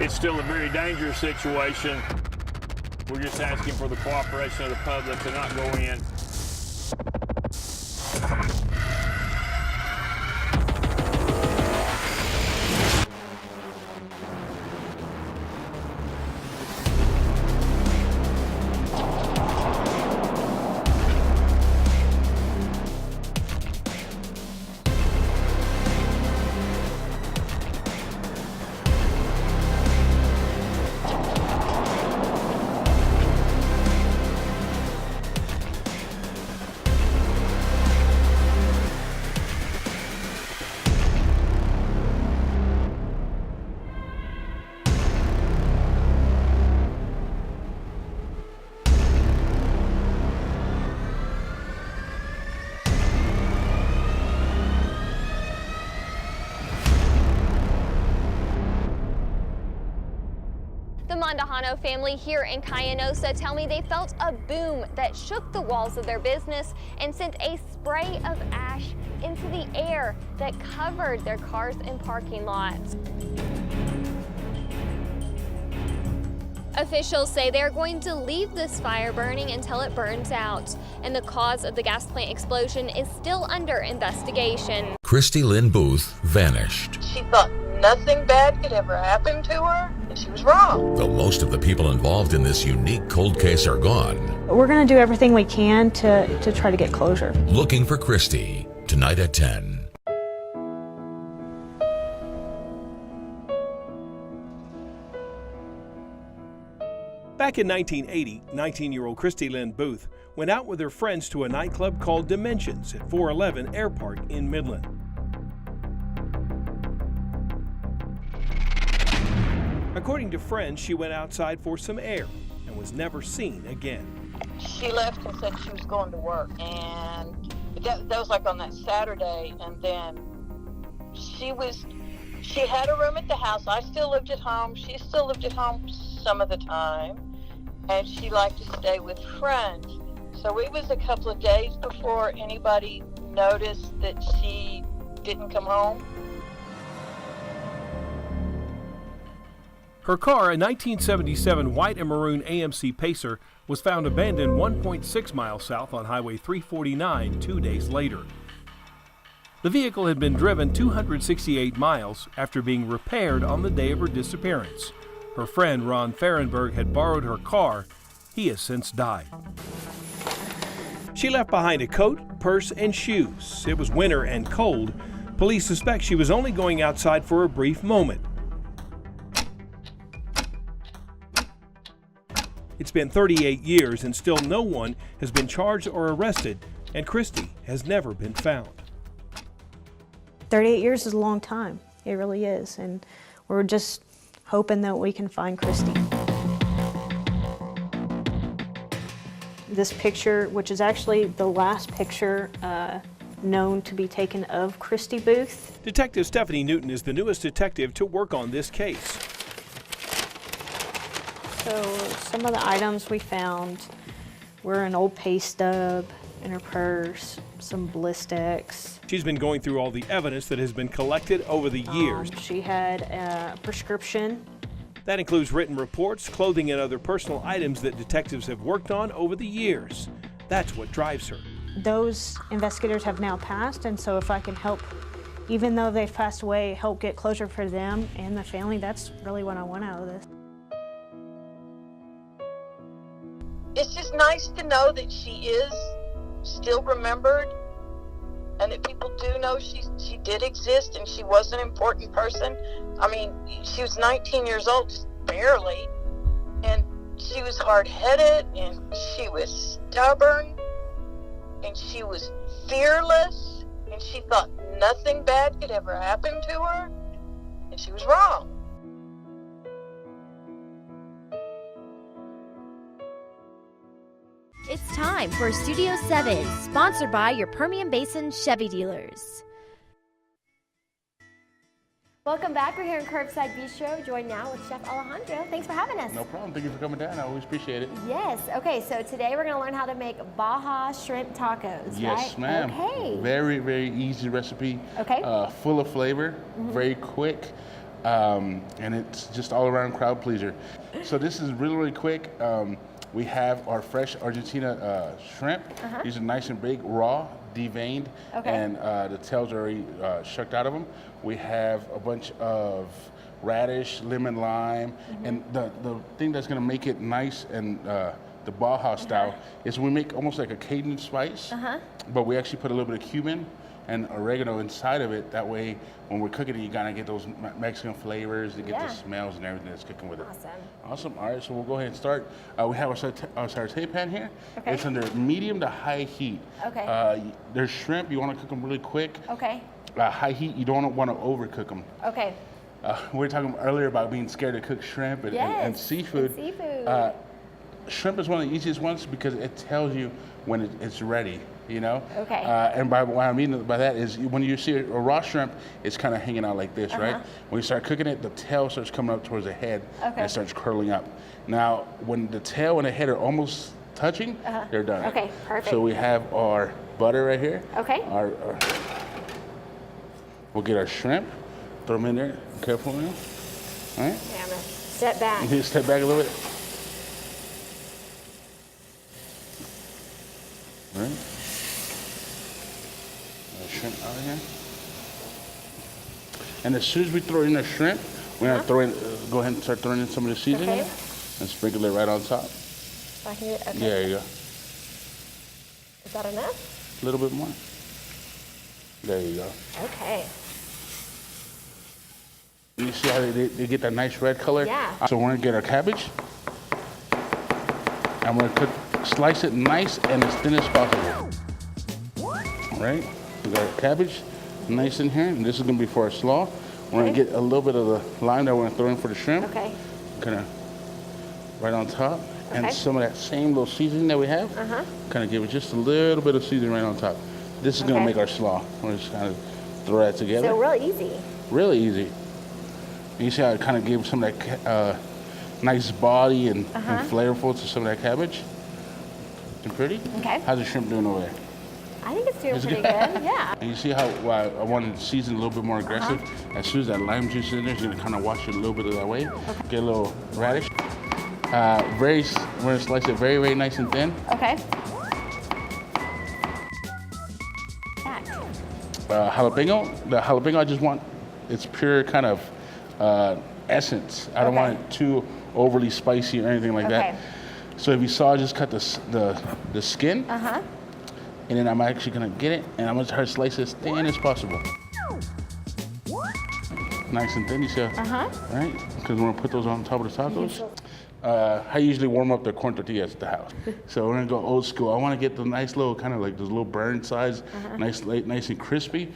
It's still a very dangerous situation. We're just asking for the cooperation of the public to not go in. The Mondahano family here in Cayenosa tell me they felt a boom that shook the walls of their business and sent a spray of ash into the air that covered their cars and parking lots. Officials say they're going to leave this fire burning until it burns out, and the cause of the gas plant explosion is still under investigation. Christy Lynn Booth vanished. She thought nothing bad could ever happen to her, and she was wrong. Though most of the people involved in this unique cold case are gone. We're going to do everything we can to try to get closure. Looking for Christy, tonight at 10. Back in 1980, 19-year-old Christy Lynn Booth went out with her friends to a nightclub called Dimensions at 411 Air Park in Midland. According to friends, she went outside for some air and was never seen again. She left and said she was going to work, and that was like on that Saturday, and then she had a room at the house. I still lived at home. She still lived at home some of the time, and she liked to stay with friends. So it was a couple of days before anybody noticed that she didn't come home. Her car, a 1977 white and maroon AMC Pacer, was found abandoned 1.6 miles south on Highway 349 2 days later. The vehicle had been driven 268 miles after being repaired on the day of her disappearance. Her friend Ron Fahrenberg had borrowed her car. He has since died. She left behind a coat, purse, and shoes. It was winter and cold. Police suspect she was only going outside for a brief moment. It's been 38 years and still no one has been charged or arrested, and Christy has never been found. 38 years is a long time. It really is. And we're just hoping that we can find Christy. This picture, which is actually the last picture known to be taken of Christy Booth. Detective Stephanie Newton is the newest detective to work on this case. So some of the items we found were an old pay stub in her purse, some Blistex. She's been going through all the evidence that has been collected over the years. She had a prescription. That includes written reports, clothing, and other personal items that detectives have worked on over the years. That's what drives her. Those investigators have now passed, and so if I can help, even though they've passed away, help get closure for them and the family, that's really what I want out of this. It's just nice to know that she is still remembered, and that people do know she did exist and she was an important person. I mean, she was 19 years old, barely, and she was hard-headed, and she was stubborn, and she was fearless, and she thought nothing bad could ever happen to her, and she was wrong. It's time for Studio 7, sponsored by your Permian Basin Chevy dealers. Welcome back. We're here in Curbside Bistro, joined now with Chef Alejandro. Thanks for having us. No problem. Thank you for coming down. I always appreciate it. Yes. Okay, so today we're going to learn how to make Baja shrimp tacos, Yes, right? ma'am. Okay. Very, very easy recipe. Okay. Full of flavor, very quick. and it's just all around crowd pleaser. So this is really, really quick. We have our fresh Argentina shrimp. These are nice and big, raw, deveined, and the tails are already shucked out of them. We have a bunch of radish, lemon, lime, and the thing that's gonna make it nice and the Baja style is we make almost like a Cajun spice, but we actually put a little bit of cumin and oregano inside of it. That way, when we're cooking it, you gotta get those Mexican flavors, you get the smells and everything that's cooking with it. Awesome. All right, so we'll go ahead and start. We have our sauté pan here. It's under medium to high heat. There's shrimp, you wanna cook them really quick. High heat, you don't wanna overcook them. We were talking earlier about being scared to cook shrimp and seafood. Shrimp is one of the easiest ones because it tells you when it's ready, you know? And by what I mean by that is when you see a raw shrimp, it's kind of hanging out like this, right? When you start cooking it, the tail starts coming up towards the head and it starts curling up. Now, when the tail and the head are almost touching, they're done. Perfect. So we have our butter right here. We'll get our shrimp, throw them in there, careful now. All right? Yeah, I'm gonna step back. You need to step back a little bit. All right. Shrimp out of here. And as soon as we throw in the shrimp, we're gonna throw in, go ahead and start throwing in some of the seasoning and sprinkle it right on top. So I can get, Yeah, there you go. Is that enough? A little bit more. There you go. Okay. You see how they get that nice red color? Yeah. So we're gonna get our cabbage. And we're gonna slice it nice and as thin as possible. All right, we got our cabbage nice in here, and this is gonna be for our slaw. We're gonna get a little bit of the lime that we're gonna throw in for the shrimp. Kind of right on top. And some of that same little seasoning that we have, kind of give it just a little bit of seasoning right on top. This is gonna make our slaw. We're just kind of throw that together. So real easy. Really easy. And you see how it kind of gave some of that nice body and flavorful to some of that cabbage? Looking pretty? How's the shrimp doing over there? I think it's doing pretty good, yeah. And you see how I wanted to season a little bit more aggressive? As soon as that lime juice is in there, it's gonna kind of wash it a little bit of that way. Get a little radish. We're gonna slice it very, very nice and thin. Jalapeno. The jalapeno I just want its pure kind of essence. I don't want it too overly spicy or anything like that. So if you saw, I just cut the skin. And then I'm actually gonna get it and I'm gonna try to slice it as thin as possible. Nice and thin, you see? Right? Because we're gonna put those on top of the tacos. I usually warm up the corn tortillas at the house. So we're gonna go old school. I wanna get the nice little, kind of like those little burn size, nice and crispy.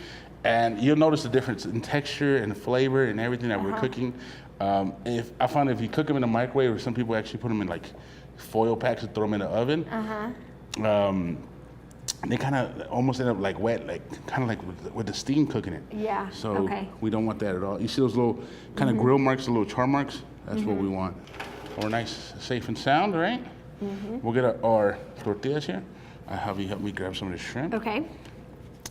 And you'll notice the difference in texture and flavor and everything that we're cooking. I find if you cook them in the microwave, or some people actually put them in like foil packs and throw them in the oven, they kind of almost end up like wet, like kind of like with the steam cooking it. Yeah. So we don't want that at all. You see those little kind of grill marks, the little char marks? That's what we want. We're nice, safe and sound, right? We'll get our tortillas here. I have you help me grab some of the shrimp.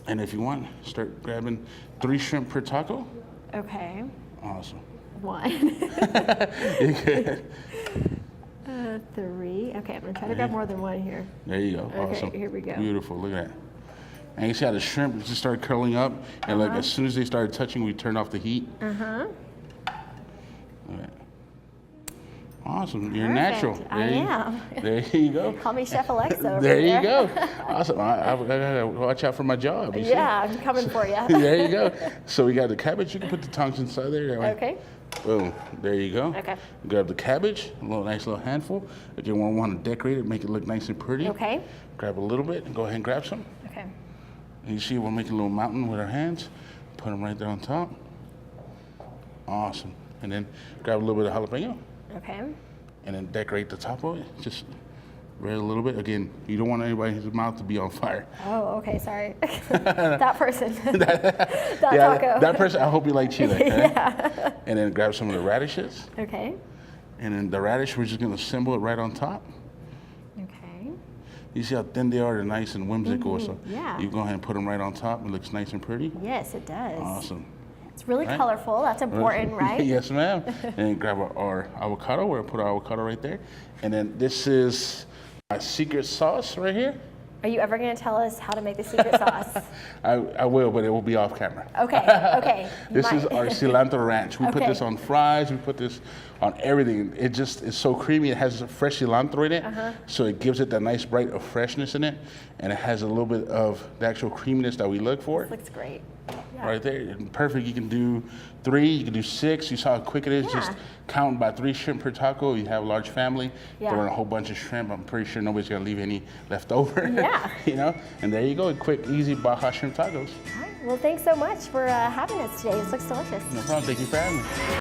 And if you want, start grabbing 3 shrimp per taco. Awesome. 1. You good? 3. Okay, I'm gonna try to grab more than 1 here. There you go. Awesome. Here we go. Beautiful. Look at that. And you see how the shrimp just started curling up, and like as soon as they started touching, we turned off the heat. Look at that. Awesome. You're natural. I am. There you go. Call me Chef Alexa over There you go. Awesome. I gotta watch out for my job. You see? I'm coming for you. There you go. So we got the cabbage. You can put the tongs inside there. Boom. There you go. Grab the cabbage, nice little handful. If you want to decorate it, make it look nice and pretty. Grab a little bit and go ahead and grab some. And you see we're making a little mountain with our hands. Put them right there on top. Awesome. And then grab a little bit of jalapeno. And then decorate the top of it. Just red a little bit. Again, you don't want anybody's mouth to be on fire. Oh, okay, sorry. That person. that taco. That person, I hope you like chili. Right? And then grab some of the radishes. And then the radish, we're just gonna assemble it right on top. You see how thin they are? They're nice and whimsical. So you go ahead and put them right on top. It looks nice and pretty. Yes, it does. Awesome. It's really Right. colorful. That's important, right? Yes, ma'am. And grab our avocado. We're gonna put our avocado right there. And then this is my secret sauce right here. Are you ever going to tell us how to make the secret sauce? I will, but it will be off camera. Okay, okay. This is our cilantro ranch. We put Okay. this on fries. We put this on everything. It just is so creamy. It has fresh cilantro in it, so it gives it that nice bright of freshness in it, and it has a little bit of the actual creaminess that we look for. Looks great. Yeah. Right there, and perfect. You can do 3, you can do 6. You saw how quick it is. Yeah. Just count by 3 shrimp per taco. You have a large family, Yeah. throw in a whole bunch of shrimp. I'm pretty sure nobody's gonna leave any left over. Yeah. You know, and there you go, quick, easy Baja shrimp tacos. All right. Well, thanks so much for having us today. This looks delicious. No problem. Thank you for having me.